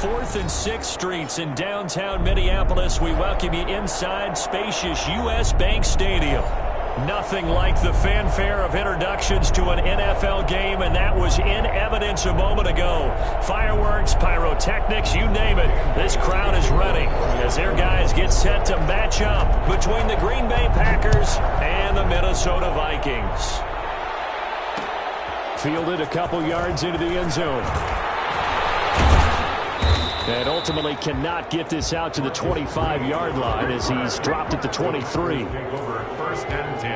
4th and 6th Streets in downtown Minneapolis. We welcome you inside spacious U.S. Bank Stadium. Nothing like the fanfare of introductions to an NFL game, and that was in evidence a moment ago. Fireworks, pyrotechnics, you name it. This crowd is ready as their guys get set to match up between the Green Bay Packers and the Minnesota Vikings. Fielded a couple yards into the end zone. And ultimately cannot get this out to the 25-yard line as he's dropped at the 23. Take over 1st and 10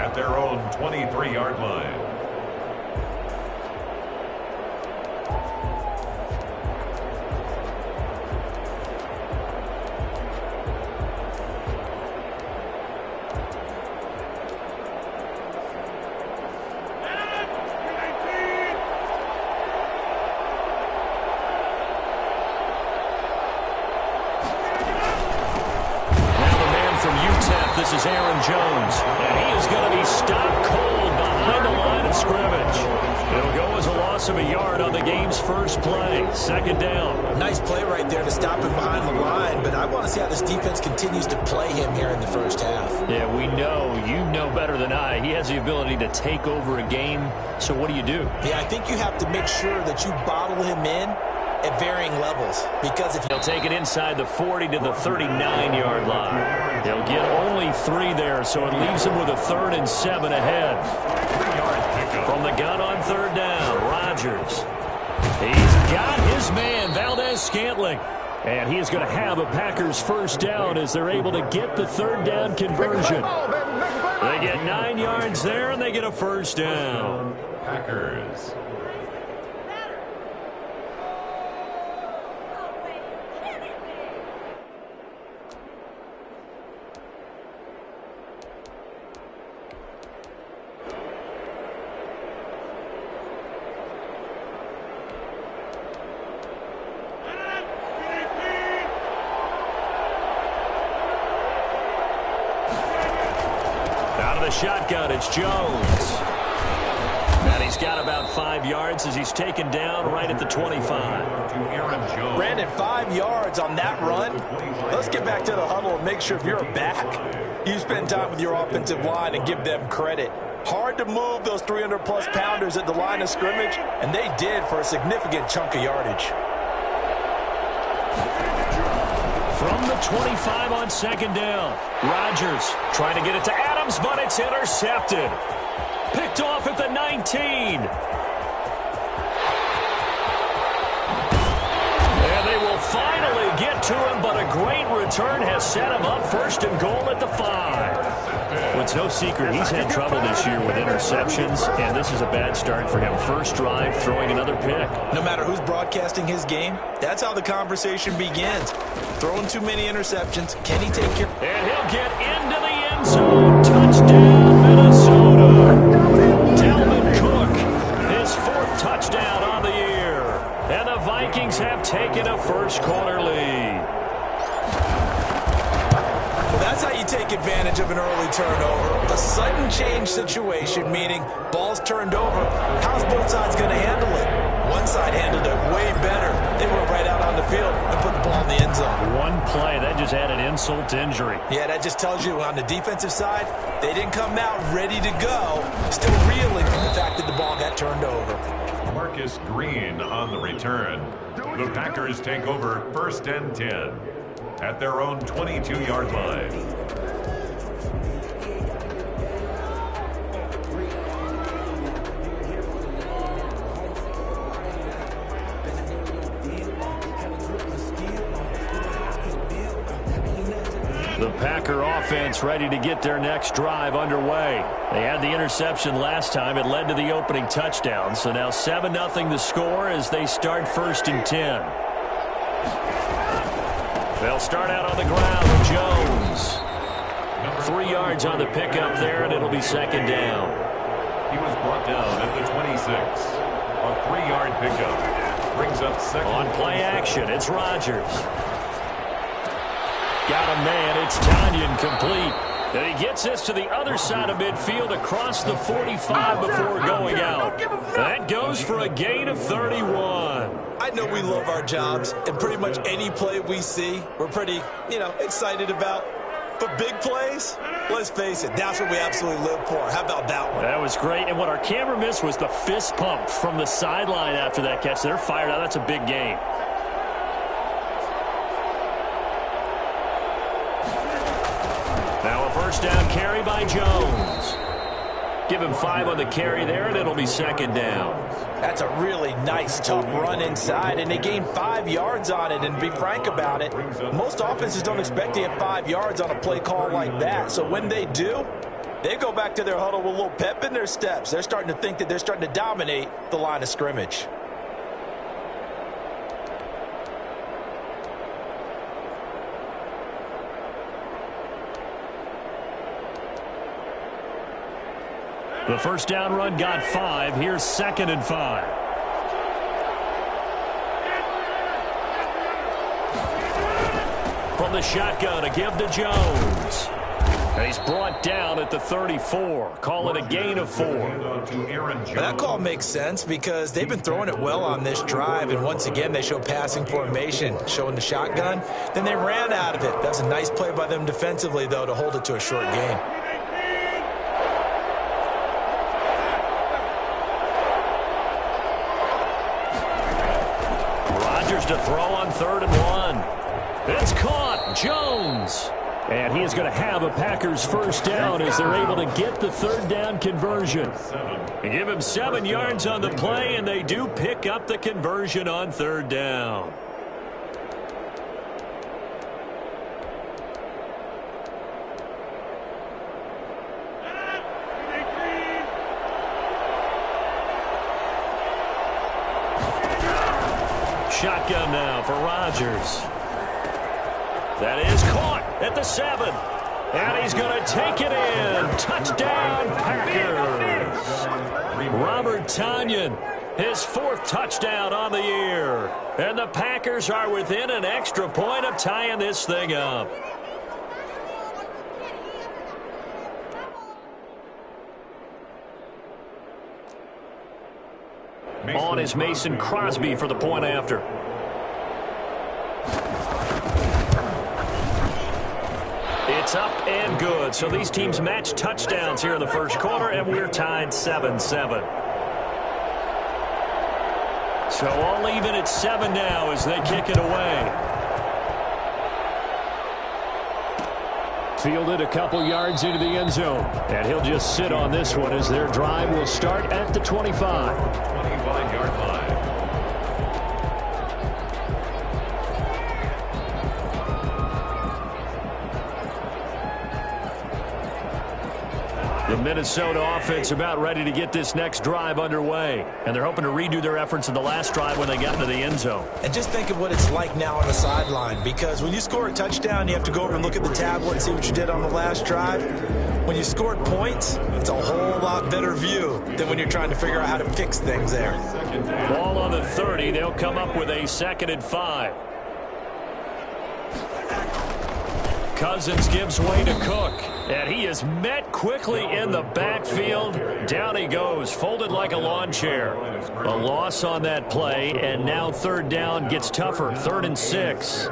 at their own 23-yard line. This is Aaron Jones, and he is going to be stopped cold behind the line of scrimmage. It'll go as a loss of a yard on the game's first play. 2nd down. Nice play right there to stop him behind the line, but I want to see how this defense continues to play him here in the first half. Yeah, we know. You know better than I. He has the ability to take over a game, so what do you do? Yeah, I think you have to make sure that you bottle him in at varying levels, because if he'll take it inside the 40 to the 39-yard line. They'll get only 3 there, so it leaves him with a 3rd and 7 ahead. From the gun on 3rd down, Rodgers. He's got his man, Valdez-Scantling. And he is going to have a Packers first down as they're able to get the 3rd down conversion. They get 9 yards there, and they get a first down. Packers. Shotgun, it's Jones. And he's got about 5 yards as he's taken down right at the 25. Brandon, 5 yards on that run. Let's get back to the huddle and make sure if you're a back, you spend time with your offensive line and give them credit. Hard to move those 300-plus pounders at the line of scrimmage, and they did for a significant chunk of yardage. From the 25 on 2nd down, Rodgers trying to get it to Adams, but it's intercepted. Picked off at the 19. And they will finally get to him, but a great return has set him up 1st and goal at the 5. Well, it's no secret he's had trouble this year with interceptions, and this is a bad start for him. First drive, throwing another pick. No matter who's broadcasting his game, that's how the conversation begins. Throwing too many interceptions, can he take care? And he'll get into the end zone. Touchdown, Minnesota. Dalvin Cook, his 4th touchdown on the year. And the Vikings have taken a first-quarter lead. Well, that's how you take advantage of an early turnover. A sudden change situation, meaning ball's turned over. How's both sides going to handle it? One side handled it way better. They went right out on the field and put the ball in the end zone. One play, that just added insult to injury. Yeah, that just tells you on the defensive side, they didn't come out ready to go, still reeling from the fact that the ball got turned over. Marcus Green on the return. The Packers take over 1st and 10 at their own 22-yard line. The Packer offense ready to get their next drive underway. They had the interception last time. It led to the opening touchdown. So now 7-0 the score as they start 1st and 10. They'll start out on the ground with Jones. 3 yards on the pickup there, and it'll be 2nd down. He was brought down at the 26. A 3-yard pickup. Brings up 2nd. On play action, it's Rodgers. Got a man, it's Tanyan complete. And he gets this to the other side of midfield across the 45 before going out. That goes for a gain of 31. I know we love our jobs, and pretty much any play we see, we're pretty, excited about. But big plays, let's face it, that's what we absolutely live for. How about that one? That was great. And what our camera missed was the fist pump from the sideline after that catch. They're fired out. That's a big game. Now a first down carry by Jones. Give him 5 on the carry there, and it'll be second down. That's a really nice, tough run inside, and they gained 5 yards on it. And to be frank about it, most offenses don't expect to get 5 yards on a play call like that. So when they do, they go back to their huddle with a little pep in their steps. They're starting to think that they're starting to dominate the line of scrimmage. The first down run got 5. Here's second and 5. From the shotgun, a give to Jones. And he's brought down at the 34. Call it a gain of 4. That call makes sense because they've been throwing it well on this drive. And once again, they show passing formation, showing the shotgun. Then they ran out of it. That's a nice play by them defensively, though, to hold it to a short gain. To throw on 3rd and 1. It's caught. Jones. And he is going to have a Packers first down as they're able to get the 3rd down conversion. They give him 7 yards on the play, and they do pick up the conversion on 3rd down. Shotgun now for Rodgers. That is caught at the 7. And he's going to take it in. Touchdown, Packers. Robert Tonyan, his 4th touchdown on the year. And the Packers are within an extra point of tying this thing up. On is Mason Crosby for the point after. It's up and good. So these teams match touchdowns here in the first quarter, and we're tied 7-7. So all even at 7 now as they kick it away. Fielded a couple yards into the end zone. And he'll just sit on this one as their drive will start at the 25. 25-yard line. The Minnesota offense about ready to get this next drive underway. And they're hoping to redo their efforts in the last drive when they got into the end zone. And just think of what it's like now on the sideline, because when you score a touchdown, you have to go over and look at the tablet and see what you did on the last drive. When you scored points, it's a whole lot better view than when you're trying to figure out how to fix things there. Ball on the 30. They'll come up with a 2nd and 5. Cousins gives way to Cook, and he is met quickly in the backfield. Down he goes, folded like a lawn chair. A loss on that play, and now 3rd down gets tougher, 3rd and 6.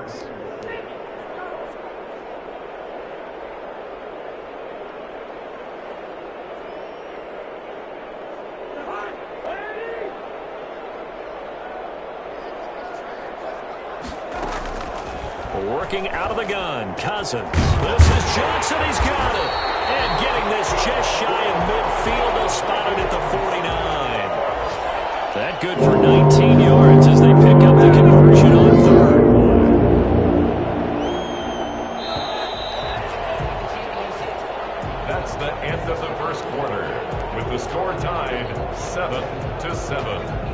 Working out of the gun, Cousins. This is Johnson, he's got it. And getting this just shy of midfield, is spotted at the 49. That good for 19 yards as they pick up the conversion on 3rd. That's the end of the first quarter, with the score tied 7-7.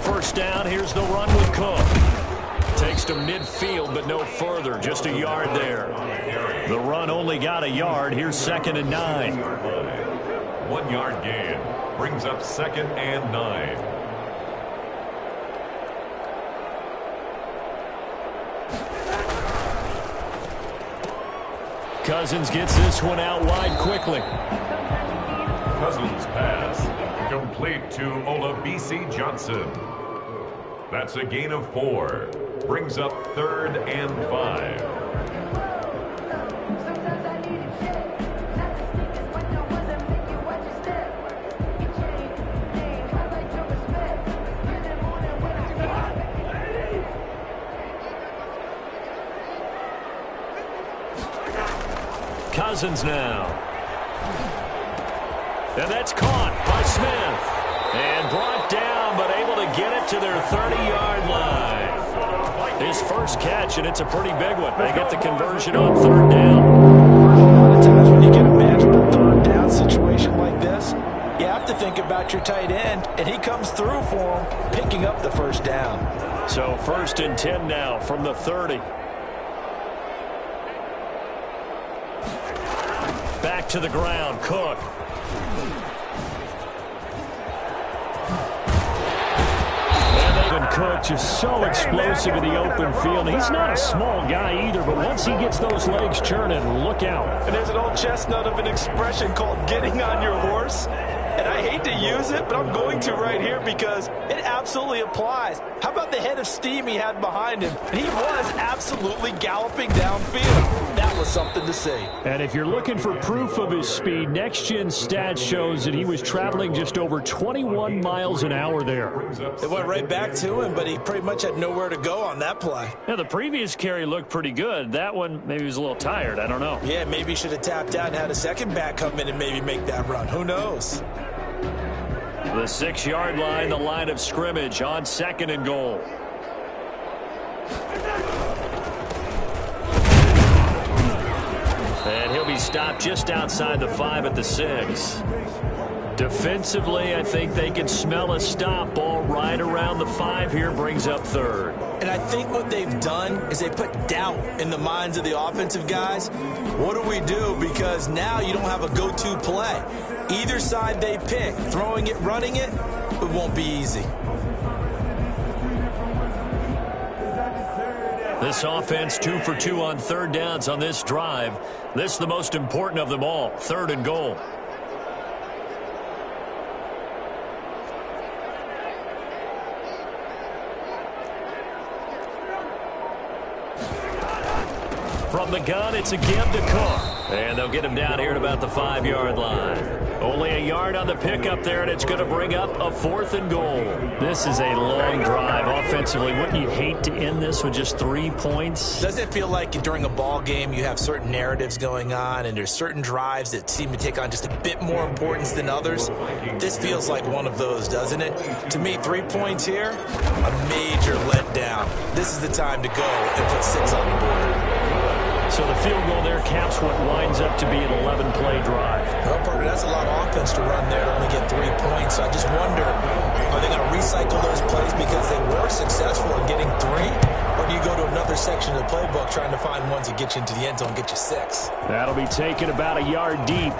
First down, here's the run with Cook. Takes to midfield, but no further, just a yard there. The run only got a yard. Here's 2nd and 9. 1 yard gain brings up 2nd and 9. Cousins gets this one out wide quickly. Cousins pass complete to Olabisi Johnson. That's a gain of 4. Brings up 3rd and 5. Cousins now. And that's caught by Smith. And brought down, but able to get it to their 30-yard line. His first catch, and it's a pretty big one. They get the conversion on 3rd down. A lot of times when you get a manageable 3rd down situation like this, you have to think about your tight end, and he comes through for him, picking up the 1st down. So 1st and 10 now from the 30. Back to the ground, Cook. And Cook just so explosive in the open field. He's not a small guy either, but once he gets those legs churning, look out. And there's an old chestnut of an expression called getting on your horse. And I hate to use it, but I'm going to right here because it absolutely applies. How about the head of steam he had behind him? And he was absolutely galloping downfield. That was something to see. And if you're looking for proof of his speed, Next Gen Stats shows that he was traveling just over 21 miles an hour there. It went right back to him, but he pretty much had nowhere to go on that play. Now, the previous carry looked pretty good. That one, maybe he was a little tired. I don't know. Yeah, maybe he should have tapped out and had a second back come in and maybe make that run. Who knows? The 6-yard line, the line of scrimmage on 2nd and goal. And he'll be stopped just outside the 5 at the 6. Defensively, I think they can smell a stop. Ball right around the 5 here, brings up 3rd. And I think what they've done is they put doubt in the minds of the offensive guys. What do we do? Because now you don't have a go-to play. Either side they pick, throwing it, running it, it won't be easy. This offense 2 for 2 on 3rd downs on this drive. This is the most important of them all, 3rd and goal. From the gun, it's a give to Cook. And they'll get him down here at about the 5-yard line. Only a yard on the pickup there, and it's going to bring up a 4th and goal. This is a long drive offensively. Wouldn't you hate to end this with just 3 points? Doesn't it feel like during a ball game you have certain narratives going on and there's certain drives that seem to take on just a bit more importance than others? This feels like one of those, doesn't it? To me, 3 points here, a major letdown. This is the time to go and put 6 on the board. So the field goal there caps what winds up to be an 11-play drive. Well, Parker, that's a lot of offense to run there to only get 3 points. So I just wonder, are they going to recycle those plays because they were successful in getting 3? Or do you go to another section of the playbook trying to find ones that get you into the end zone and get you 6? That'll be taken about a yard deep.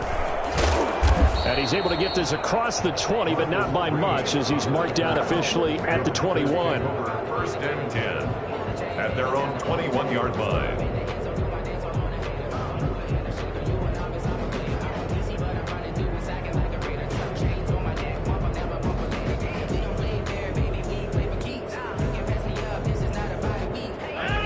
And he's able to get this across the 20, but not by much, as he's marked down officially at the 21. 1st and 10 at their own 21-yard line.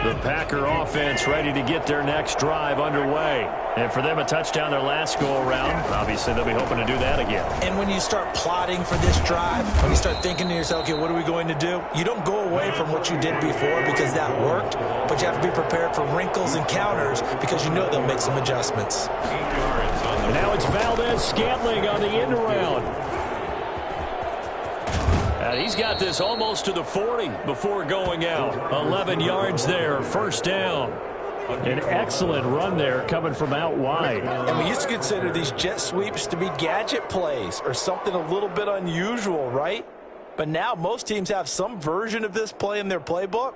The Packer offense ready to get their next drive underway. And for them, a touchdown their last go-around. Obviously, they'll be hoping to do that again. And when you start plotting for this drive, when you start thinking to yourself, okay, what are we going to do? You don't go away from what you did before because that worked, but you have to be prepared for wrinkles and counters because you know they'll make some adjustments. And now it's Valdez-Scantling on the end around. And he's got this almost to the 40 before going out. 11 yards there, 1st down. An excellent run there coming from out wide. And we used to consider these jet sweeps to be gadget plays or something a little bit unusual, right? But now most teams have some version of this play in their playbook.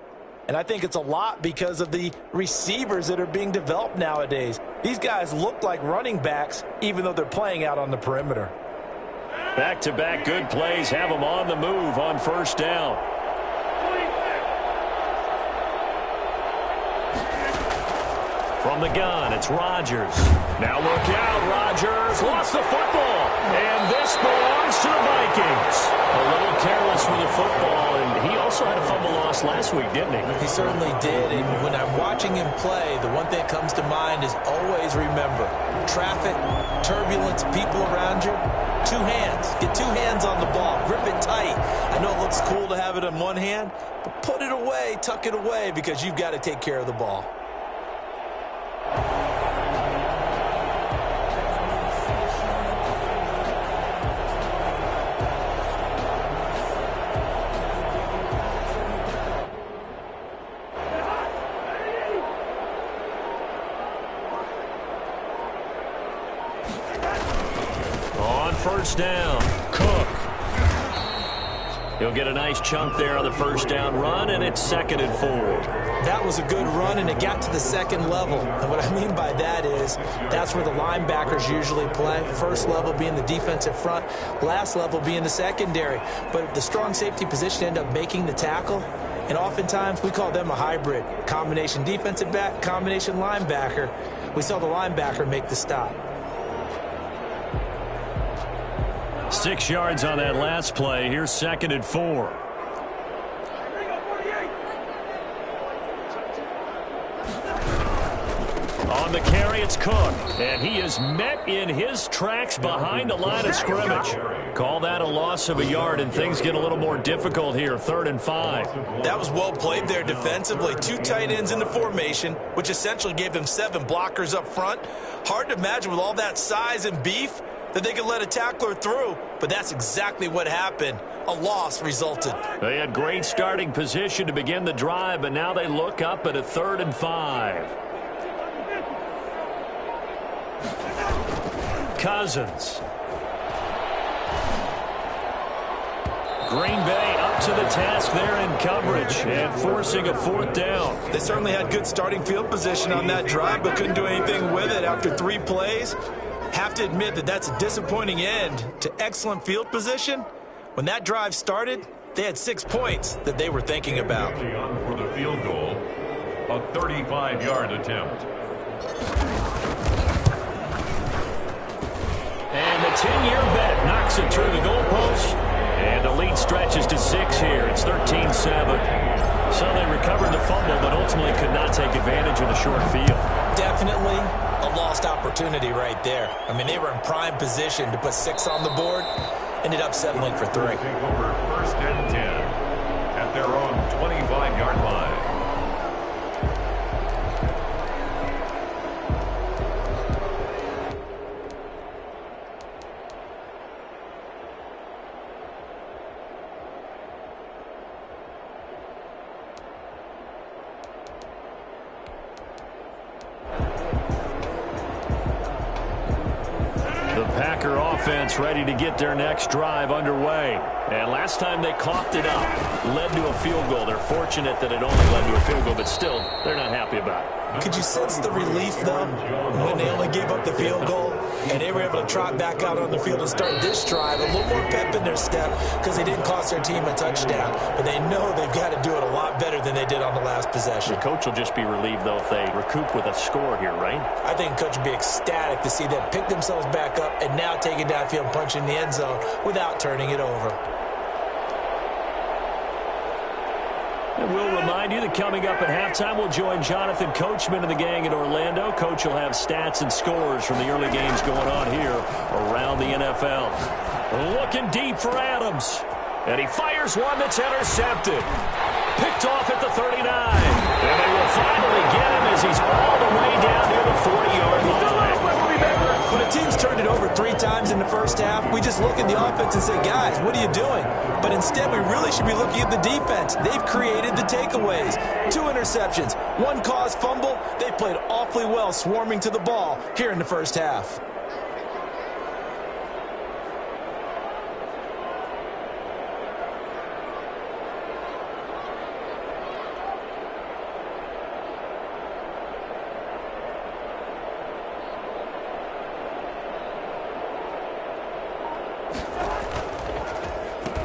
And I think it's a lot because of the receivers that are being developed nowadays. These guys look like running backs even though they're playing out on the perimeter. Back-to-back good plays have them on the move on 1st down. From the gun, it's Rodgers. Now look out, Rodgers lost the football, and this belongs to the Vikings. A little careless with the football, and he also had a fumble loss last week, didn't he? He certainly did, and when I'm watching him play, the one thing that comes to mind is always remember, traffic, turbulence, people around you, two hands. Get two hands on the ball. Grip it tight. I know it looks cool to have it in one hand, but put it away, tuck it away, because you've got to take care of the ball. On first down, Cook. He'll get a nice chunk there on the first down run, and it's 2nd and 4. That was a good run, and it got to the second level. And what I mean by that is that's where the linebackers usually play. First level being the defensive front, last level being the secondary. But the strong safety position ended up making the tackle, and oftentimes we call them a hybrid. Combination defensive back, combination linebacker. We saw the linebacker make the stop. 6 yards on that last play. Here's 2nd and 4. On the carry, it's Cook. And he is met in his tracks behind the line of scrimmage. Call that a loss of a yard, and things get a little more difficult here. 3rd and 5. That was well played there defensively. Two tight ends in the formation, which essentially gave them 7 blockers up front. Hard to imagine with all that size and beef that they could let a tackler through, but that's exactly what happened. A loss resulted. They had great starting position to begin the drive, but now they look up at a 3rd and 5. Cousins. Green Bay up to the task there in coverage and forcing a 4th down. They certainly had good starting field position on that drive, but couldn't do anything with it after 3 plays. Have to admit that that's a disappointing end to excellent field position. When that drive started, they had 6 points that they were thinking about. For the field goal, a 35-yard attempt. And the 10-year vet knocks it through the goalpost. And the lead stretches to 6 here. It's 13-7. So they recovered the fumble, but ultimately could not take advantage of the short field. Definitely a lost opportunity right there. I mean, they were in prime position to put 6 on the board. Ended up settling for 3. Take over 1st and 10 at their own 25-yard line. Packer offense ready to get their next drive underway. And last time they coughed it up, led to a field goal. They're fortunate that it only led to a field goal, but still, they're not happy about it. Could you sense the relief, though, when they only gave up the field goal and they were able to trot back out on the field and start this drive? A little more pep in their step because they didn't cost their team a touchdown, but they know they've got to do it a lot better than they did on the last possession. The coach will just be relieved, though, if they recoup with a score here, right? I think the coach would be ecstatic to see them pick themselves back up and now take it downfield and punch in the end zone without turning it over. And we'll remind you that coming up at halftime, we'll join Jonathan Coachman and the gang in Orlando. Coach will have stats and scores from the early games going on here around the NFL. Looking deep for Adams. And he fires one that's intercepted. Picked off at the 39. And they will finally get him as he's all the way down near the 40-yard line. When a team's turned it over 3 times in the first half, we just look at the offense and say, guys, what are you doing? But instead, we really should be looking at the defense. They've created the takeaways. 2 interceptions, 1 caused fumble. They played awfully well swarming to the ball here in the first half.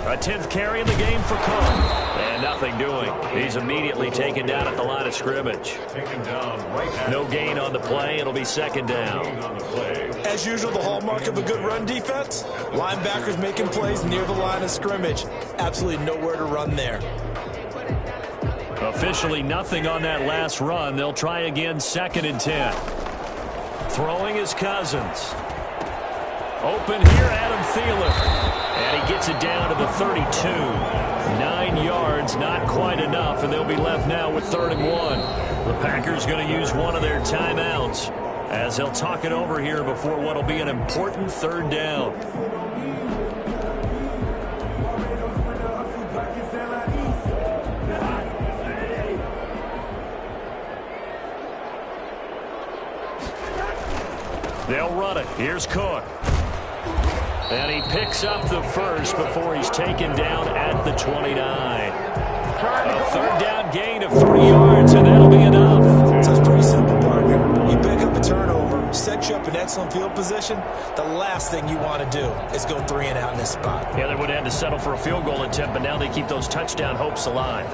A 10th carry in the game for Cook. And nothing doing. He's immediately taken down at the line of scrimmage. No gain on the play. It'll be second down. As usual, the hallmark of a good run defense, linebackers making plays near the line of scrimmage. Absolutely nowhere to run there. Officially nothing on that last run. They'll try again, second and 10. Throwing is Cousins. Open here, Adam Thielen. And he gets it down to the 32. 9 yards, not quite enough, and they'll be left now with 3rd and 1. The Packers going to use one of their timeouts as they'll talk it over here before what will be an important 3rd down. They'll run it. Here's Cook. And he picks up the first before he's taken down at the 29. A 3rd down gain of 3 yards, and that'll be enough. So it's pretty simple, partner. You pick up a turnover, set you up in excellent field position. The last thing you want to do is go 3 and out in this spot. Yeah, they would have had to settle for a field goal attempt, but now they keep those touchdown hopes alive.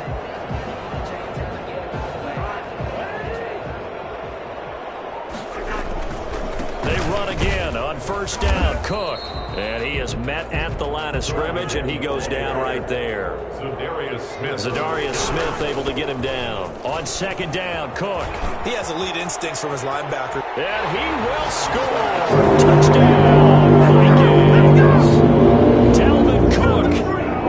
Again on 1st down, Cook. And he is met at the line of scrimmage, and he goes down right there. Zadarius Smith able to get him down. On 2nd down, Cook. He has elite instincts from his linebacker. And he will score. Touchdown, Vikings. Dalvin Cook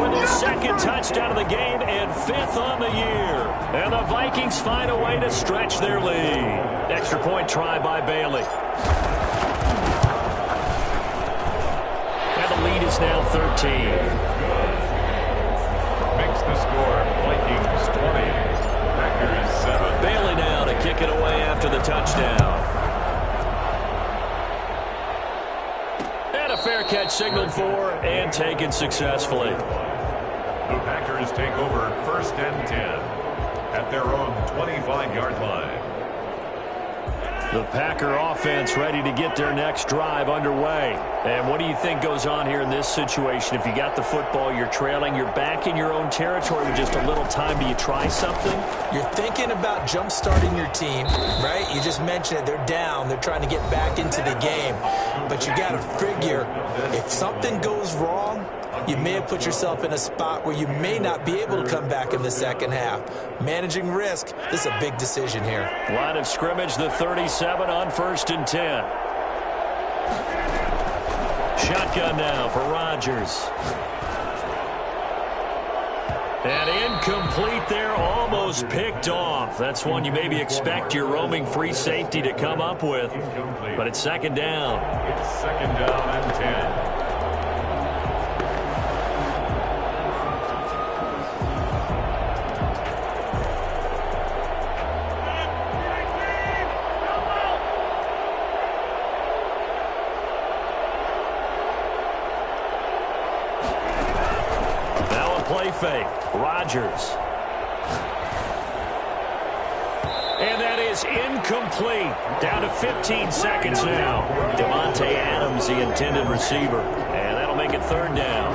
with his 2nd touchdown of the game and 5th on the year. And the Vikings find a way to stretch their lead. Extra point try by Bailey. Lead is now 13. Makes the score Vikings 20, Packers 7. Bailey now to kick it away after the touchdown. And a fair catch signaled for and taken successfully. The Packers take over 1st and 10 at their own 25-yard line. The Packer offense ready to get their next drive underway. And what do you think goes on here in this situation? If you got the football, you're trailing, you're back in your own territory with just a little time. Do you try something? You're thinking about jump-starting your team, right? You just mentioned it. They're down. They're trying to get back into the game. But you got to figure, if something goes wrong, you may have put yourself in a spot where you may not be able to come back in the second half. Managing risk, this is a big decision here. Line of scrimmage, the 37 on 1st and 10. Shotgun now for Rodgers. And incomplete there, almost picked off. That's one you maybe expect your roaming free safety to come up with. But it's 2nd down. It's 2nd down and 10. Fake. Rodgers. And that is incomplete. Down to 15 seconds now. Devontae Adams, the intended receiver. And that'll make it 3rd down.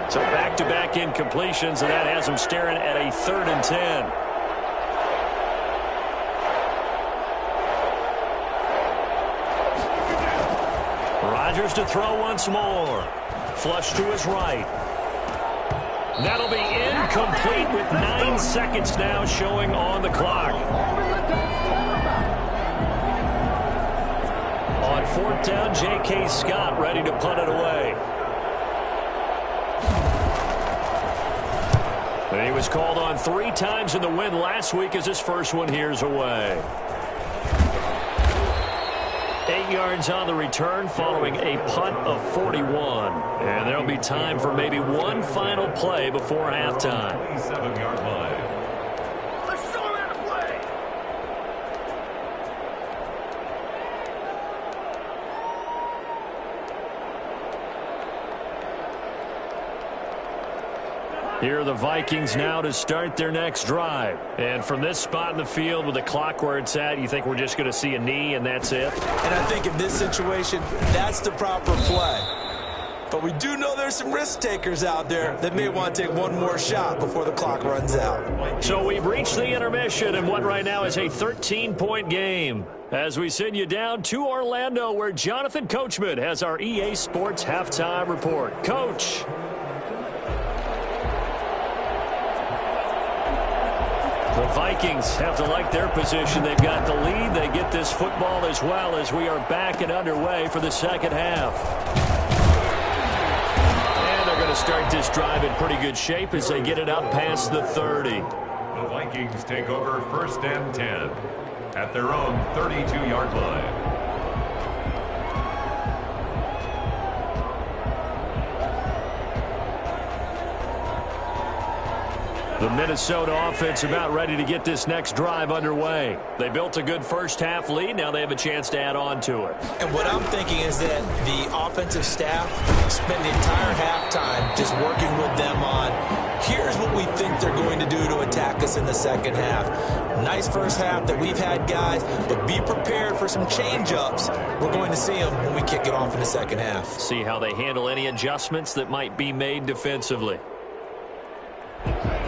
So back-to-back incompletions, and that has them staring at a 3rd and 10. Rodgers to throw once more. Flush to his right. That'll be incomplete with 9 seconds now showing on the clock. On 4th down, J.K. Scott ready to punt it away. And he was called on 3 times in the win last week as his first one here's away. 8 yards on the return following a punt of 41. And there'll be time for maybe one final play before halftime. 27-yard line. Let's show him how to play. Here are the Vikings now to start their next drive. And from this spot in the field with the clock where it's at, you think we're just going to see a knee and that's it? And I think in this situation, that's the proper play. But we do know there's some risk takers out there that may want to take one more shot before the clock runs out. So we've reached the intermission in what right now is a 13-point game. As we send you down to Orlando, where Jonathan Coachman has our EA Sports Halftime Report. Coach. The Vikings have to like their position. They've got the lead. They get this football as well as we are back and underway for the second half. And they're going to start this drive in pretty good shape as they get it up past the 30. The Vikings take over 1st and 10 at their own 32-yard line. The Minnesota offense about ready to get this next drive underway. They built a good first-half lead. Now they have a chance to add on to it. And what I'm thinking is that the offensive staff spend the entire halftime just working with them on, here's what we think they're going to do to attack us in the second half. Nice first half that we've had, guys, but be prepared for some change-ups. We're going to see them when we kick it off in the second half. See how they handle any adjustments that might be made defensively.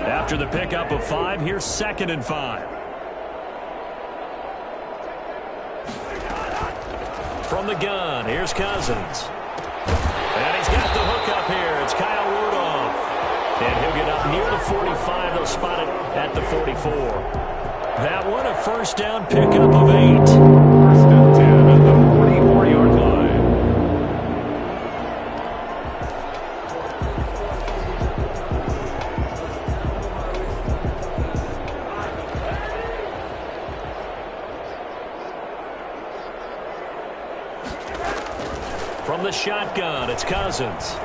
After the pickup of 5, here's 2nd and 5. From the gun, here's Cousins. And he's got the hook up here. It's Kyle Rudolph. And he'll get up near the 45. They'll spot it at the 44. That one, a first down pickup of 8. 1st and 10 at the 44-yard line. From the shotgun, it's Cousins.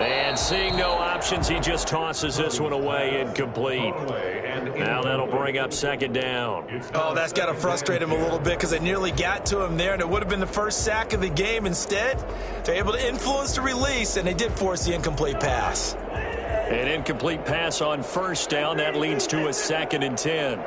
And seeing no options, he just tosses this one away, incomplete. Now that'll bring up 2nd down. Oh, that's got to frustrate him a little bit because they nearly got to him there, and it would have been the first sack of the game. Instead, they're able to influence the release, and they did force the incomplete pass. An incomplete pass on 1st down. That leads to a 2nd and 10.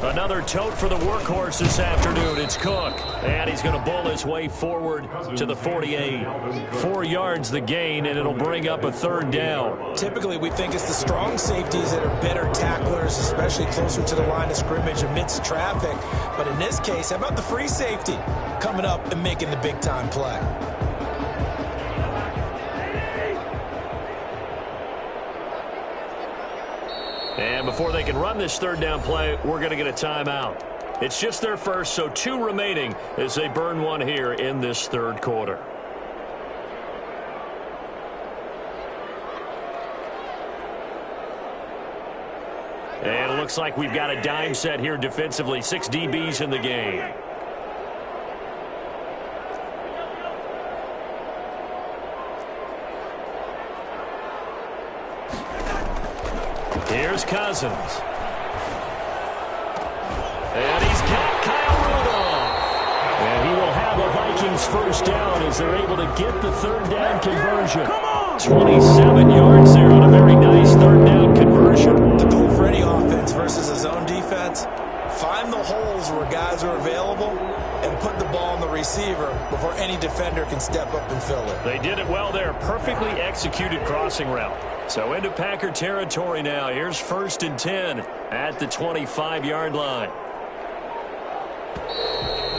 Another tote for the workhorse this afternoon. It's Cook. And he's going to bull his way forward to the 48. 4 yards the gain, and it'll bring up a 3rd down. Typically, we think it's the strong safeties that are better tacklers, especially closer to the line of scrimmage amidst traffic. But in this case, how about the free safety coming up and making the big-time play? And before they can run this 3rd down play, we're going to get a timeout. It's just their first, so 2 remaining as they burn one here in this 3rd quarter. And it looks like we've got a dime set here defensively. 6 DBs in the game. Here's Cousins. And he's got Kyle Rudolph. And he will have a Vikings first down as they're able to get the 3rd down conversion. 27 yards there on a very nice 3rd down conversion. The goal for any offense versus a zone defense, find the holes where guys are available and put the ball on the receiver before any defender can step up and fill it. They did it well there. Perfectly executed crossing route. So into Packer territory now. Here's 1st and 10 at the 25-yard line.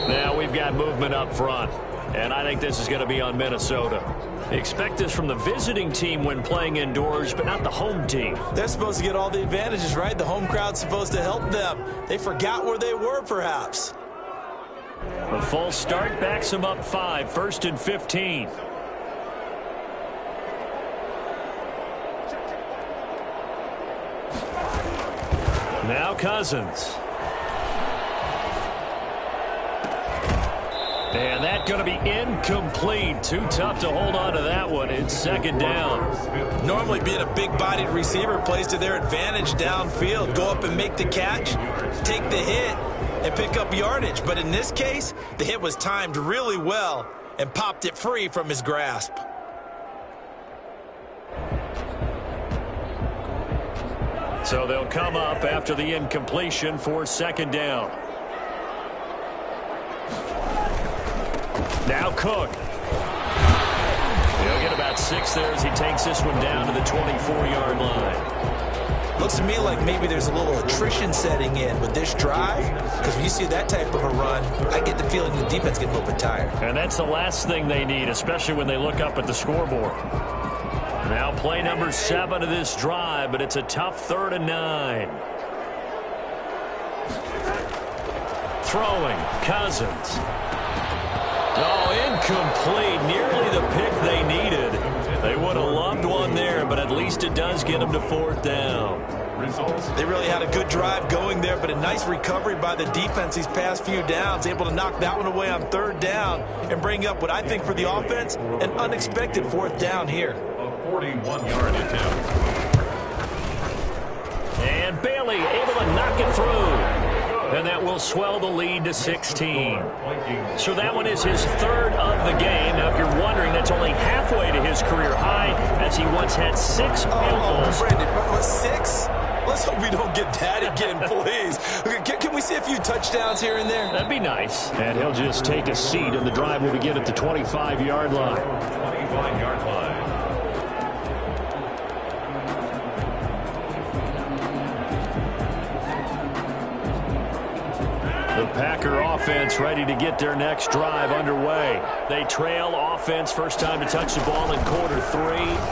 Now we've got movement up front, and I think this is going to be on Minnesota. Expect this from the visiting team when playing indoors, but not the home team. They're supposed to get all the advantages, right? The home crowd's supposed to help them. They forgot where they were, perhaps. A false start backs them up 5, 1st and 15. Now Cousins. And that's going to be incomplete. Too tough to hold on to that one. It's 2nd down. Normally being a big-bodied receiver plays to their advantage downfield. Go up and make the catch, take the hit, and pick up yardage. But in this case, the hit was timed really well and popped it free from his grasp. So they'll come up after the incompletion for second down. Now Cook. He'll get about 6 there as he takes this one down to the 24-yard line. Looks to me like maybe there's a little attrition setting in with this drive, because when you see that type of a run, I get the feeling the defense gets a little bit tired. And that's the last thing they need, especially when they look up at the scoreboard. Now play number 7 of this drive, but it's a tough 3rd and 9. Throwing, Cousins. Oh, incomplete. Nearly the pick they needed. They would have loved one there, but at least it does get them to 4th down. They really had a good drive going there, but a nice recovery by the defense these past few downs, able to knock that one away on 3rd down and bring up what I think for the offense, an unexpected 4th down here. A 41-yard attempt. And Bailey able to knock it through. And that will swell the lead to 16. So that one is his 3rd of the game. Now, if you're wondering, that's only halfway to his career high, as he once had 6 field goals. Brandon, 6? Let's hope we don't get that again, please. Can we see a few touchdowns here and there? That'd be nice. And he'll just take a seat, and the drive will begin at the 25-yard line. 25-yard line. The Packer offense ready to get their next drive underway. They trail offense, first time to touch the ball in quarter 3,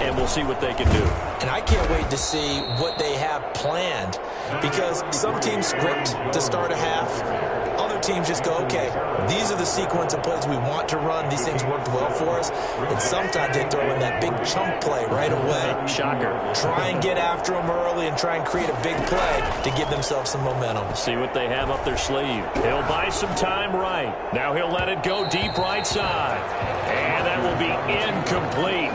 and we'll see what they can do. And I can't wait to see what they have planned, because some teams script to start a half. Other teams just go, okay, these are the sequence of plays we want to run. These things worked well for us. And sometimes they throw in that big chunk play right away. Shocker. Try and get after them early and try and create a big play to give themselves some momentum. See what they have up their sleeve. He'll buy some time right. Now he'll let it go deep right side. And that will be incomplete.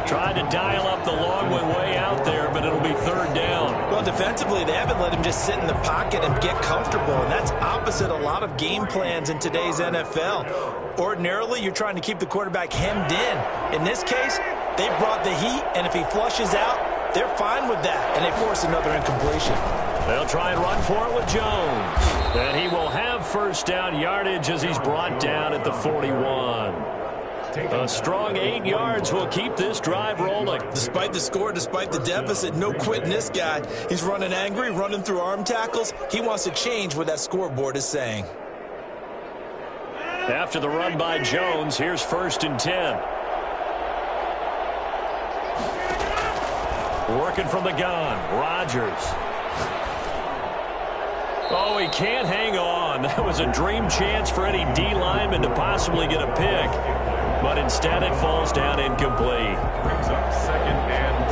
Tried to dial up the long way out there, but it'll be 3rd down. Well, defensively, they haven't let him just sit in the pocket and get comfortable, and that's opposite a lot of game plans in today's NFL. Ordinarily, you're trying to keep the quarterback hemmed in. In this case, they brought the heat, and if he flushes out, they're fine with that, and they force another incompletion. They'll try and run for it with Jones. And he will have 1st down yardage as he's brought down at the 41. A strong 8 yards will keep this drive rolling. Despite the score, despite the deficit, no quitting this guy. He's running angry, running through arm tackles. He wants to change what that scoreboard is saying. After the run by Jones, here's 1st and 10. Working from the gun, Rodgers. Oh, he can't hang on. That was a dream chance for any D lineman to possibly get a pick. But instead it falls down incomplete. Brings up 2nd and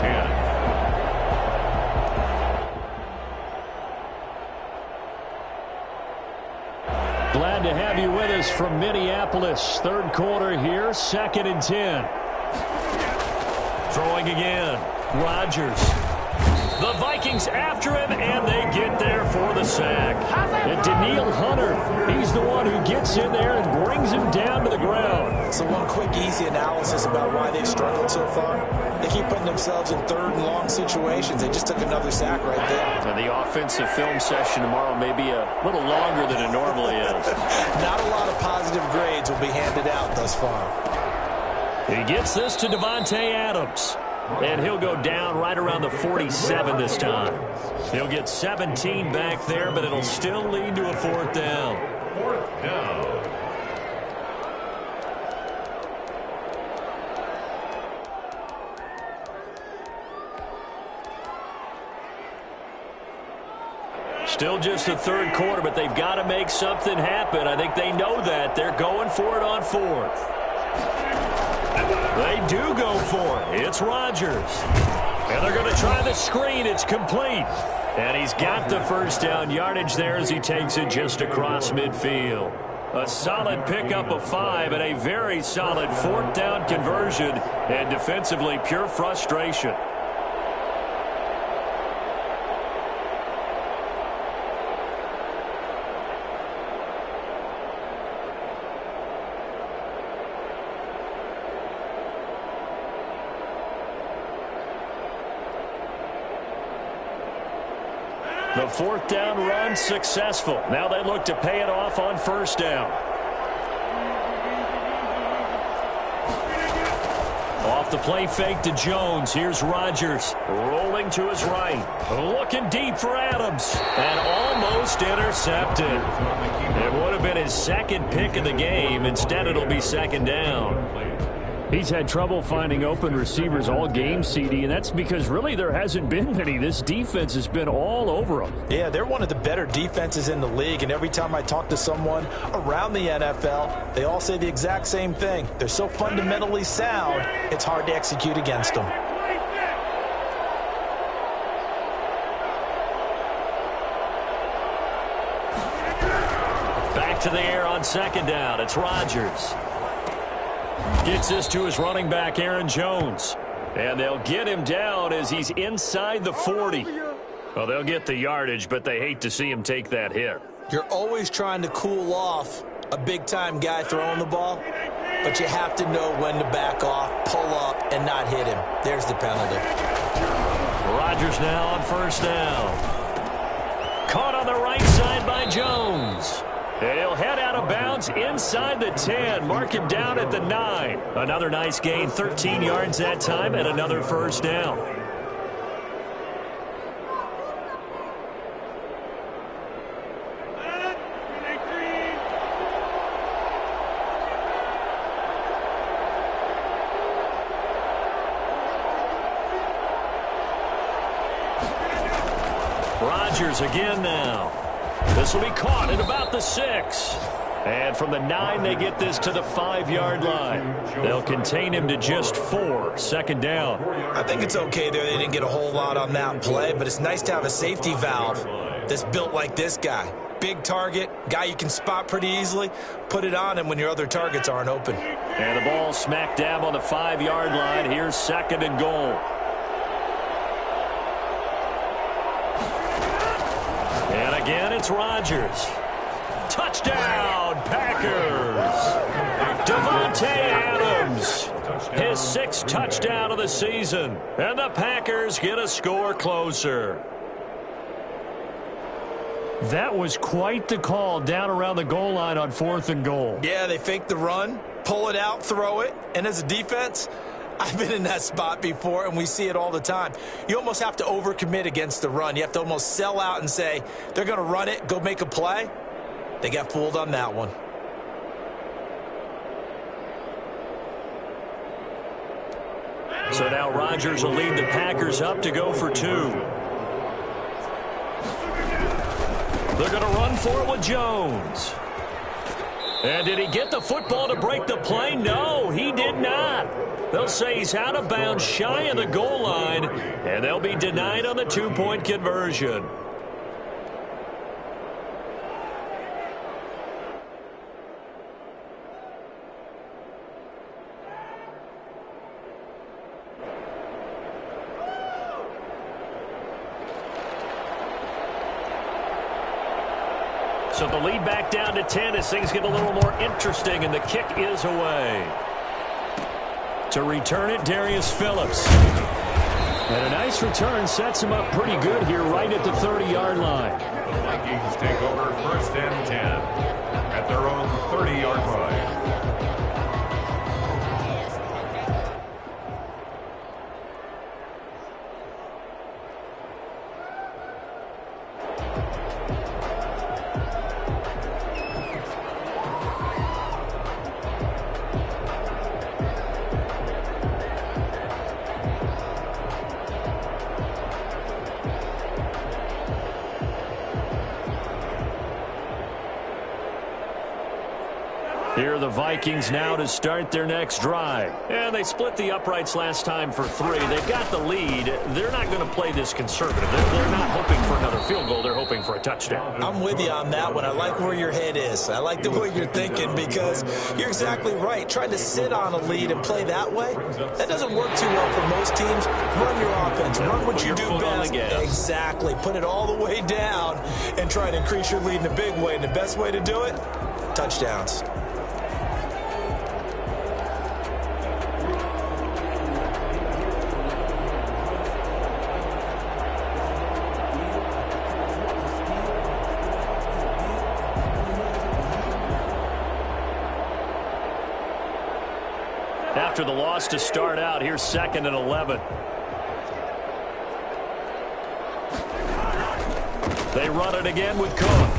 10. Glad to have you with us from Minneapolis. 3rd quarter here, 2nd and 10. Throwing again, Rodgers. The Vikings after him, and they get there for the sack. And Danielle Hunter, he's the one who gets in there and brings him down to the ground. So one quick, easy analysis about why they've struggled so far. They keep putting themselves in 3rd and long situations. They just took another sack right there. And the offensive film session tomorrow may be a little longer than it normally is. Not a lot of positive grades will be handed out thus far. He gets this to Davante Adams. And he'll go down right around the 47 this time. He'll get 17 back there, but it'll still lead to a 4th down. 4th down. Still just the 3rd quarter, but they've got to make something happen. I think they know that. They're going for it on 4th. They do go for it. It's Rodgers. And they're going to try the screen. It's complete. And he's got the 1st down yardage there as he takes it just across midfield. A solid pickup of 5 and a very solid 4th down conversion. And defensively, pure frustration. The fourth down run successful. Now they look to pay it off on first down. Off the play fake to Jones. Here's Rodgers rolling to his right. Looking deep for Adams. And almost intercepted. It would have been his second pick of the game. Instead, it'll be second down. He's had trouble finding open receivers all game, CD, and that's because really there hasn't been many. This defense has been all over them. Yeah, they're one of the better defenses in the league, and every time I talk to someone around the NFL, they all say the exact same thing. They're so fundamentally sound, it's hard to execute against them. Back to the air on second down. It's Rodgers. Gets this to his running back, Aaron Jones. And they'll get him down as he's inside the 40. Well, they'll get the yardage, but they hate to see him take that hit. You're always trying to cool off a big-time guy throwing the ball, but you have to know when to back off, pull up, and not hit him. There's the penalty. Rodgers now on first down. Caught on the right side by Jones. And he'll head out of bounds inside the 10. Mark him down at the 9. Another nice gain, 13 yards that time, and another first down. Rodgers again now. This will be caught at about the 6. And from the 9, they get this to the 5-yard line. They'll contain him to just 4. Second down. I think it's okay there. They didn't get a whole lot on that play, but it's nice to have a safety valve that's built like this guy. Big target, guy you can spot pretty easily. Put it on him when your other targets aren't open. And the ball smack dab on the 5-yard line. Here's second and goal. And again, it's Rodgers. Touchdown, Packers. Davante Adams. His 6th touchdown of the season. And the Packers get a score closer. That was quite the call down around the goal line on 4th and goal. Yeah, they fake the run, pull it out, throw it. And as a defense, I've been in that spot before, and we see it all the time. You almost have to overcommit against the run. You have to almost sell out and say, they're going to run it, go make a play. They got fooled on that one. So now Rodgers will lead the Packers up to go for 2. They're going to run for it with Jones. And did he get the football to break the play? No, he did not. They'll say he's out of bounds, shy of the goal line, and they'll be denied on the 2-point conversion. So the lead back down to 10 as things get a little more interesting, and the kick is away. To return it, Darius Phillips. And a nice return sets him up pretty good here right at the 30-yard line. The Vikings take over first and 10 at their own 30-yard line. Here are the Vikings now to start their next drive. And they split the uprights last time for 3. They've got the lead. They're not going to play this conservative. They're not hoping for another field goal. They're hoping for a touchdown. I'm with you on that one. I like where your head is. I like the way you're thinking because you're exactly right. Trying to sit on a lead and play that way, that doesn't work too well for most teams. Run your offense. Run what you do best. Exactly. Put it all the way down and try to increase your lead in a big way. And the best way to do it, touchdowns. after the loss to start out. Here's 2nd and 11. They run it again with Cook.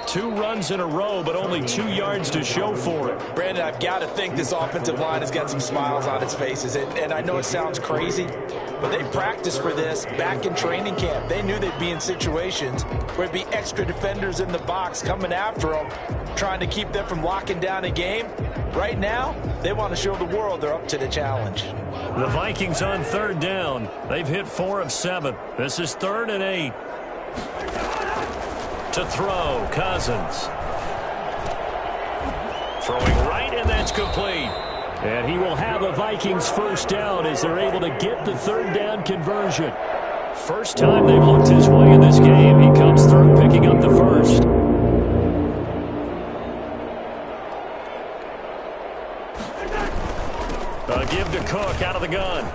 2 runs in a row, but only 2 yards to show for it. Brandon, I've got to think this offensive line has got some smiles on its faces. And I know it sounds crazy, but they practiced for this back in training camp. They knew they'd be in situations where there'd be extra defenders in the box coming after them, trying to keep them from locking down a game. Right now, they want to show the world they're up to the challenge. The Vikings on 3rd down. They've hit 4 of 7. This is 3rd and 8. To throw, Cousins. Throwing right, and that's complete. And he will have a Vikings first down as they're able to get the 3rd down conversion. First time they've looked his way in this game. He comes through picking up the first. A give to Cook out of the gun.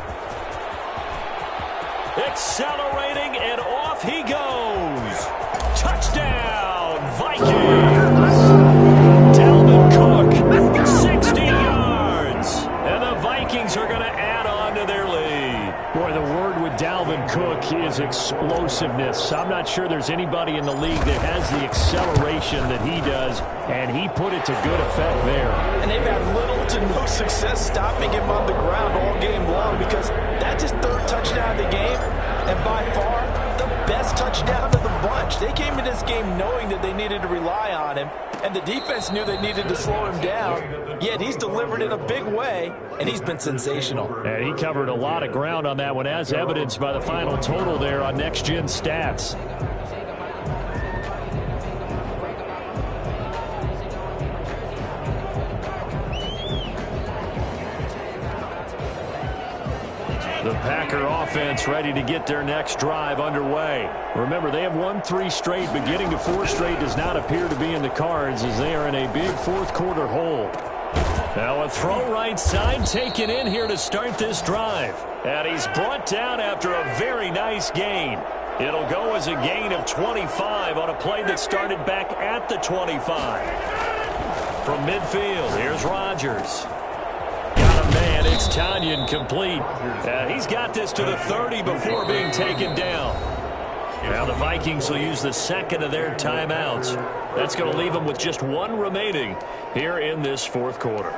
Accelerating, and off he goes. Touchdown, Vikings! Dalvin Cook, 60 yards. And the Vikings are going to add on to their lead. Boy, the word with Dalvin Cook is explosiveness. I'm not sure there's anybody in the league that has the acceleration that he does, and he put it to good effect there. And they've had little to no success stopping him on the ground all game long because that's his 3rd touchdown of the game, and by far the best touchdown of the bunch. They came in this game knowing that they needed to rely on him, and the defense knew they needed to slow him down, yet he's delivered in a big way, and he's been sensational. And he covered a lot of ground on that one, as evidenced by the final total there on Next Gen Stats. The Packer offense ready to get their next drive underway. Remember, they have won 3 straight, but getting to 4 straight does not appear to be in the cards as they are in a big 4th quarter hole. Now a throw right side taken in here to start this drive. And he's brought down after a very nice gain. It'll go as a gain of 25 on a play that started back at the 25. From midfield, here's Rodgers. Got a man, it's Tanyan complete. He's got this to the 30 before being taken down. Now the Vikings will use the 2nd of their timeouts. That's going to leave them with just 1 remaining here in this 4th quarter.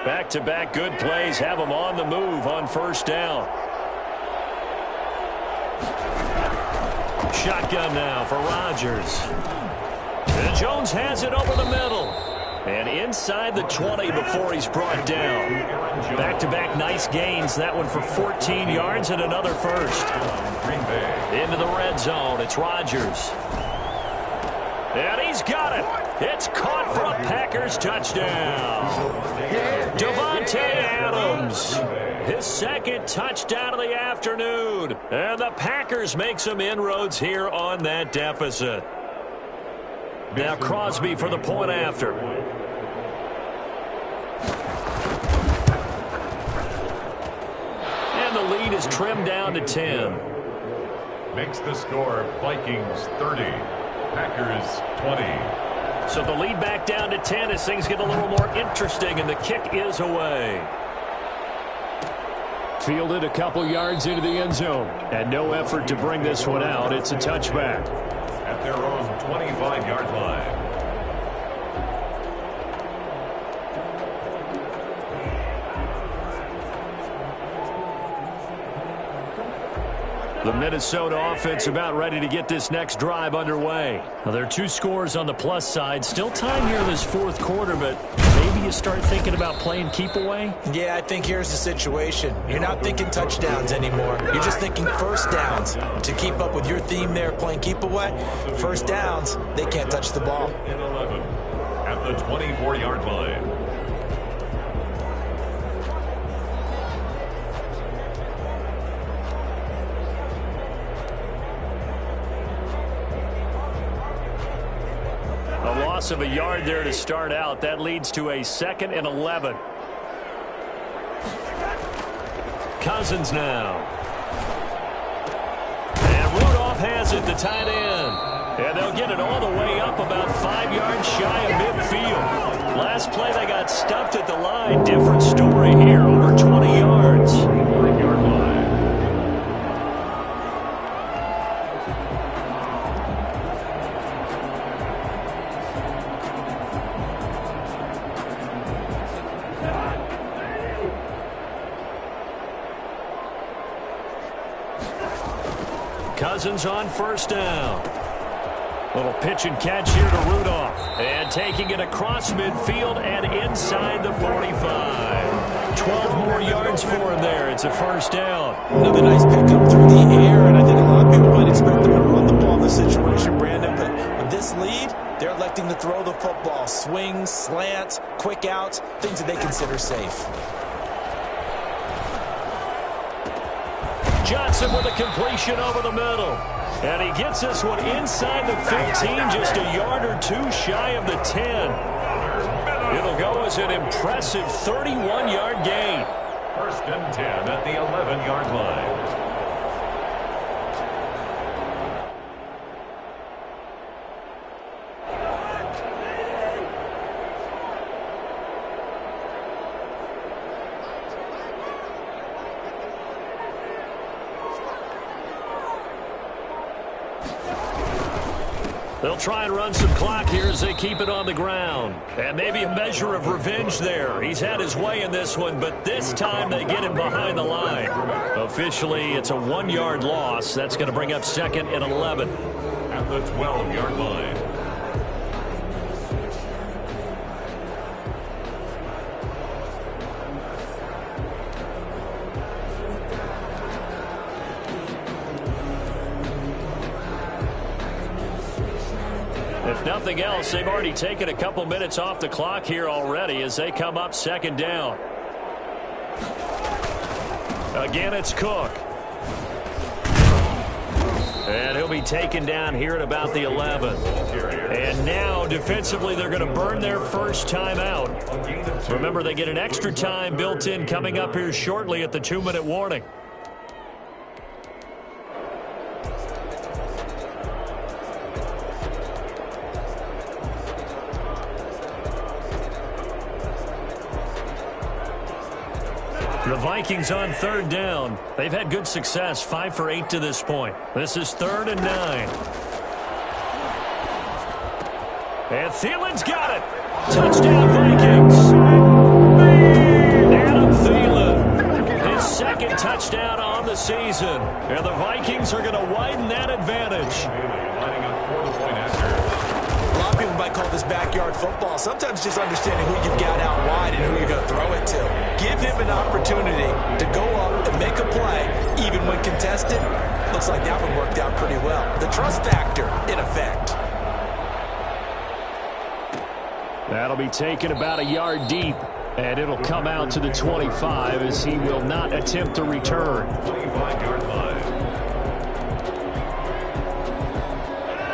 Back-to-back good plays have them on the move on 1st down. Shotgun now for Rodgers. And Jones has it over the middle. And inside the 20 before he's brought down. Back-to-back nice gains. That one for 14 yards and another first. Into the red zone. It's Rodgers. And he's got it. It's caught for a Packers touchdown. Davante Adams. His 2nd touchdown of the afternoon. And the Packers make some inroads here on that deficit. Now Crosby for the point after. And the lead is trimmed down to 10. Makes the score Vikings 30, Packers 20. So the lead back down to 10 as things get a little more interesting, and the kick is away. Fielded a couple yards into the end zone, and no effort to bring this one out. It's a touchback. At their own 25-yard line. The Minnesota offense about ready to get this next drive underway. Well, there are 2 scores on the plus side. Still time here in this 4th quarter, but maybe you start thinking about playing keep away? Yeah, I think here's the situation. You're not thinking touchdowns anymore. You're just thinking first downs. To keep up with your theme there, playing keep away, first downs, they can't touch the ball. In 11, at the 24-yard line. A loss of a yard there to start out. That leads to a 2nd and 11. Cousins now. And Rudolph has it, the tight end. And they'll get it all the way up about 5 yards shy of midfield. Last play they got stuffed at the line. Different story here, over 20 yards. Cousins on first down. Little pitch and catch here to Rudolph. And taking it across midfield and inside the 45. 12 more yards for him there. It's a first down. Another nice pickup through the air, and I think a lot of people might expect them to run the ball in this situation, Brandon. But with this lead, they're electing to throw the football. Swings, slants, quick outs, things that they consider safe. Johnson with a completion over the middle. And he gets this one inside the 15, just a yard or two shy of the 10. It'll go as an impressive 31-yard gain. First and 10 at the 11-yard line. They'll try and run some clock here as they keep it on the ground. And maybe a measure of revenge there. He's had his way in this one, but this time they get him behind the line. Officially, it's a 1-yard loss. That's going to bring up second and 11. At the 12-yard line. If nothing else, they've already taken a couple minutes off the clock here already as they come up second down. Again, it's Cook. And he'll be taken down here at about the 11. And now, defensively, they're going to burn their first time out. Remember, they get an extra time built in coming up here shortly at the 2-minute warning. The Vikings on third down. They've had good success, 5 for 8 to this point. This is 3rd and 9. And Thielen's got it. Touchdown, Vikings. Adam Thielen, his second touchdown on the season. And the Vikings are going to widen that advantage. Lining up for the point after. A lot of people might call this backyard football. Sometimes just understanding who you've got out wide and who you're going to throw it to. Give him an opportunity to go up and make a play, even when contested. Looks like that one worked out pretty well. The trust factor, in effect. That'll be taken about a yard deep, and it'll come out to the 25 as he will not attempt to return. 25-yard line.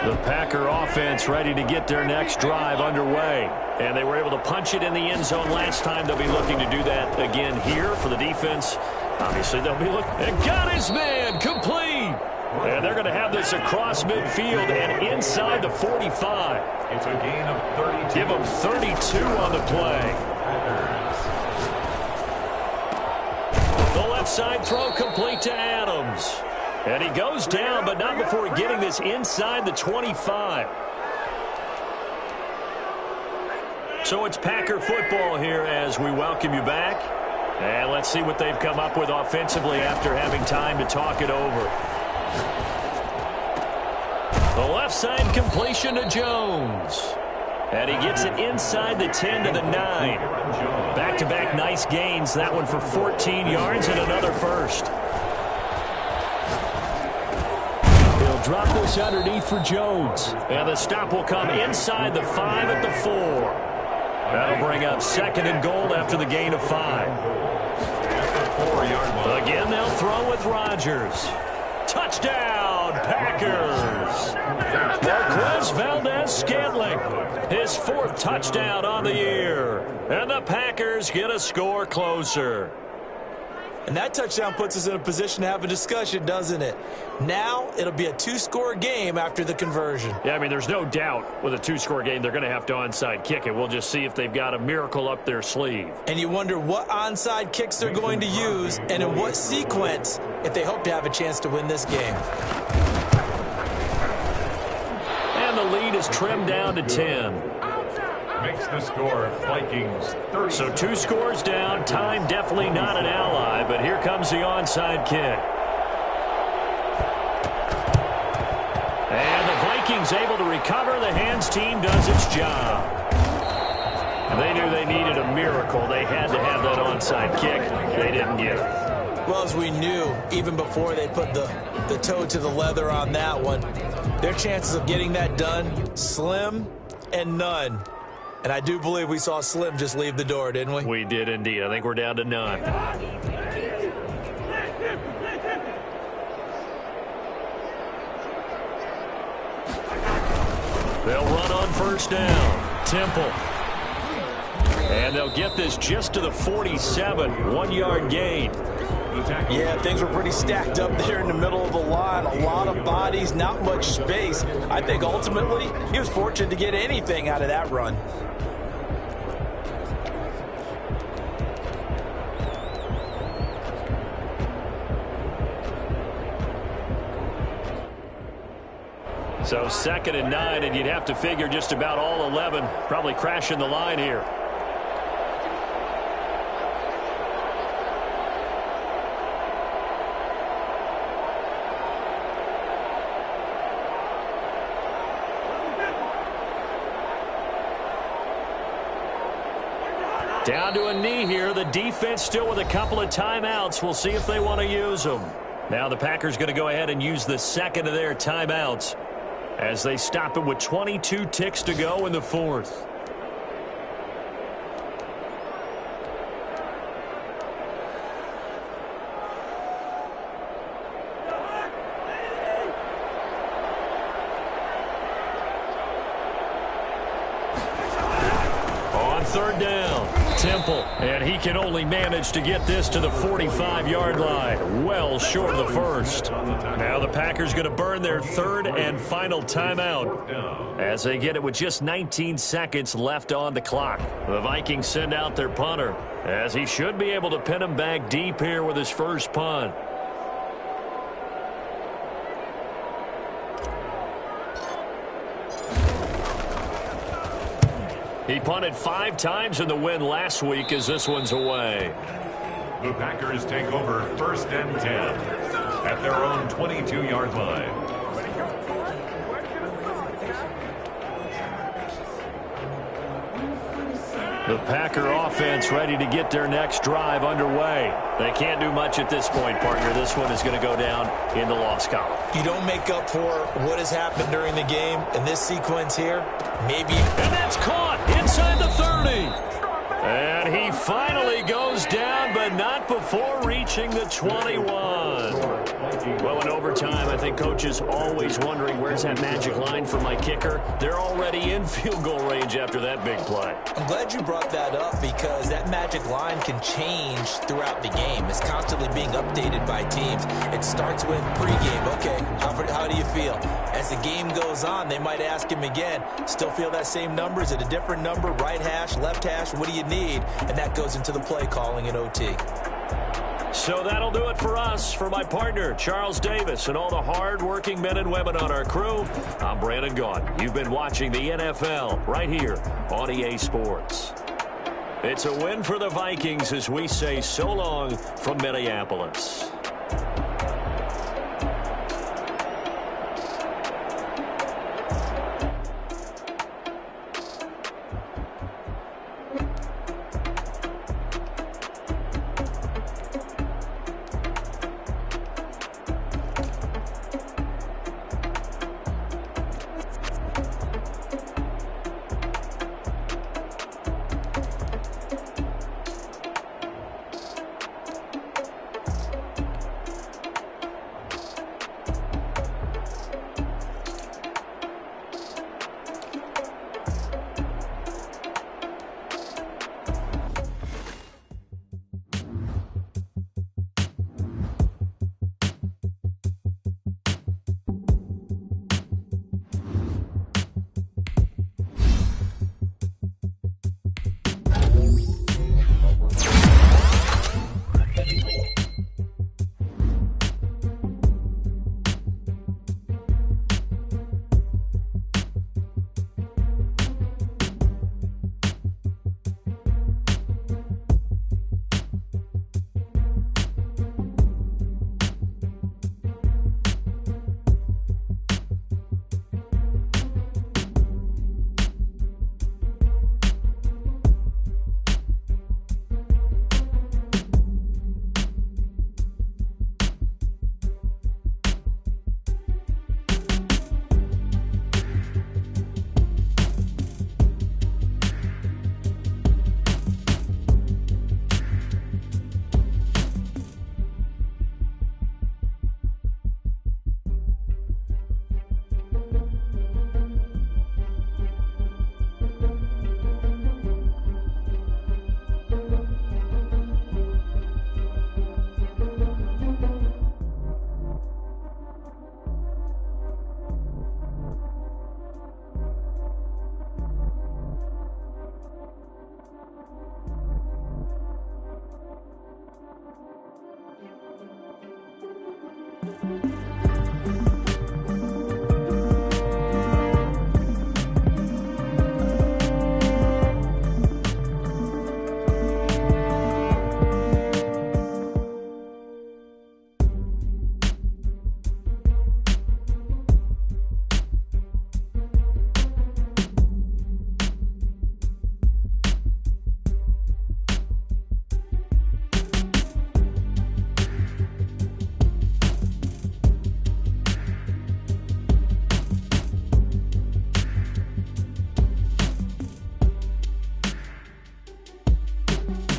The Packer offense ready to get their next drive underway. And they were able to punch it in the end zone last time. They'll be looking to do that again here for the defense. Obviously, they'll be looking. And got his man complete. And they're going to have this across midfield and inside the 45. It's a gain of 32. Give them 32 on the play. The left side throw complete to Adams. And he goes down, but not before getting this inside the 25. So it's Packer football here as we welcome you back. And let's see what they've come up with offensively after having time to talk it over. The left side completion to Jones. And he gets it inside the 10 to the 9. Back-to-back nice gains. That one for 14 yards and another first. He'll drop this underneath for Jones. And the stop will come inside the 5 at the 4. That'll bring up second and goal after the gain of 5. Again, they'll throw with Rodgers. Touchdown, Packers. Marquez Valdez-Scantling, his 4th touchdown on the year. And the Packers get a score closer. And that touchdown puts us in a position to have a discussion, doesn't it? Now it'll be a two-score game after the conversion. Yeah, I mean, there's no doubt with a two-score game they're going to have to onside kick it. We'll just see if they've got a miracle up their sleeve. And you wonder what onside kicks they're going to use and in what sequence if they hope to have a chance to win this game. And the lead is trimmed down to 10. Makes the score Vikings 30. So 2 scores down. Time definitely not an ally, but here comes the onside kick. And the Vikings able to recover. The hands team does its job. They knew they needed a miracle. They had to have that onside kick. They didn't get it. Well, as we knew, even before they put the toe to the leather on that one, their chances of getting that done, slim and none. And I do believe we saw Slim just leave the door, didn't we? We did indeed. I think we're down to none. They'll run on first down. Temple. And they'll get this just to the 47. 1-yard gain. Yeah, things were pretty stacked up there in the middle of the line. A lot of bodies, not much space. I think ultimately he was fortunate to get anything out of that run. So 2nd and 9, and you'd have to figure just about all 11 probably crashing the line here. Down to a knee here. The defense still with a couple of timeouts. We'll see if they want to use them. Now the Packers going to go ahead and use the 2nd of their timeouts as they stop it with 22 ticks to go in the 4th. On 3rd down, Temple, and he can only manage to get this to the 45-yard line, well short of the 1st. Now the Packers going to burn their 3rd and final timeout as they get it with just 19 seconds left on the clock. The Vikings send out their punter as he should be able to pin him back deep here with his first punt. He punted 5 times in the win last week as this one's away. The Packers take over 1st and 10 at their own 22-yard line. The Packer offense ready to get their next drive underway. They can't do much at this point, partner. This one is going to go down in the loss column. You don't make up for what has happened during the game in this sequence here. Maybe. And that's caught inside the 30. And he finally goes down, but not before reaching the 21. Well, in overtime, I think coaches always wondering, where's that magic line for my kicker? They're already in field goal range after that big play. I'm glad you brought that up because that magic line can change throughout the game. It's constantly being updated by teams. It starts with pregame. Okay, how do you feel? As the game goes on, they might ask him again, still feel that same number? Is it a different number? Right hash, left hash? What do you need? And that goes into the play calling in OT. So that'll do it for us. For my partner, Charles Davis, and all the hard-working men and women on our crew, I'm Brandon Gaudin. You've been watching the NFL right here on EA Sports. It's a win for the Vikings as we say so long from Minneapolis.